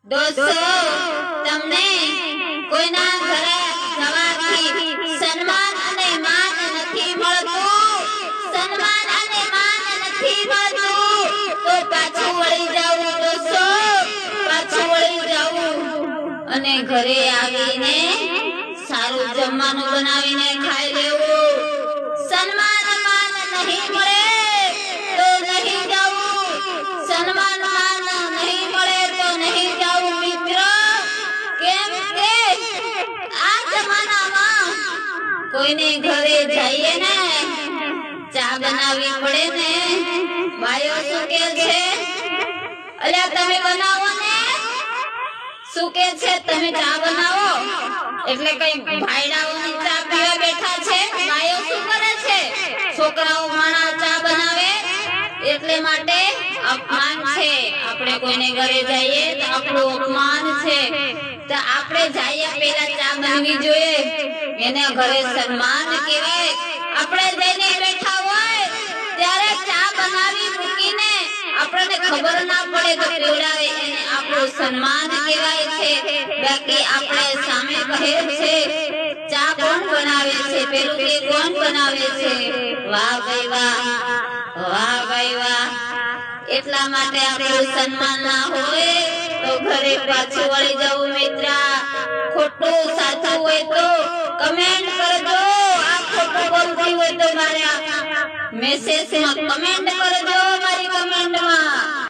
દોસ્તો, તમને કોઈના ઘરે જવાથી સન્માન અને માન નથી મળતું, સન્માન અને માન નથી મળતું તો પાછું વળી જાવું દોસ્તો, પાછું વળી જાવું અને ઘરે આવીને સારું જમવાનું બનાવીને ખાઈ લેવું। સન્માન માન નહીં મળે તો નહીં જાવું, સન્માન માન નહીં મળે તો નહીં જાવું મિત્ર। કેમ કે આ જમાનામાં કોઈને ઘરે જઈએ ને ચા બનાવવી પડે ને, ભાઈઓ શું કે છે, અલ્યા તમે બનાવો ને, શું કે છે તમે ચા બનાવો એટલે કઈ ભાઈડાઓની ચા પીવા બેઠા છે। ભાઈઓ શું કરે છે, છોકરાઓ માણા ચા બનાવે એટલે માટે અપમાન છે। આપણે કોઈને ઘરે જઈએ તો આપણું અપમાન છે, તો આપણે જઈએ પહેલા ચા બનવી જોઈએ, એને ઘરે સન્માન કહેવાય। આપણે જઈને બેઠા હોય ત્યારે ચા બનાવી મૂકીને આપણને ખબર ના પડે તો પીવડાવે એને આપણું સન્માન કહેવાય છે। બાકી આપણે સામે કહે છે ચા કોણ બનાવે છે, પેલું કે કોણ બનાવે છે, વાહ ભાઈ વાહ, વાહ ભાઈ વાહ। એટલા માટે આપણું સન્માન ના હોય તો ઘરે પાછું વળી જવું મિત્ર। ખોટું સાચું હોય તો કમેન્ટ કરજો, આ ખોટું બોલતી હોય તો મારા મેસેજમાં કમેન્ટ કરજો, મારી કમેન્ટમાં।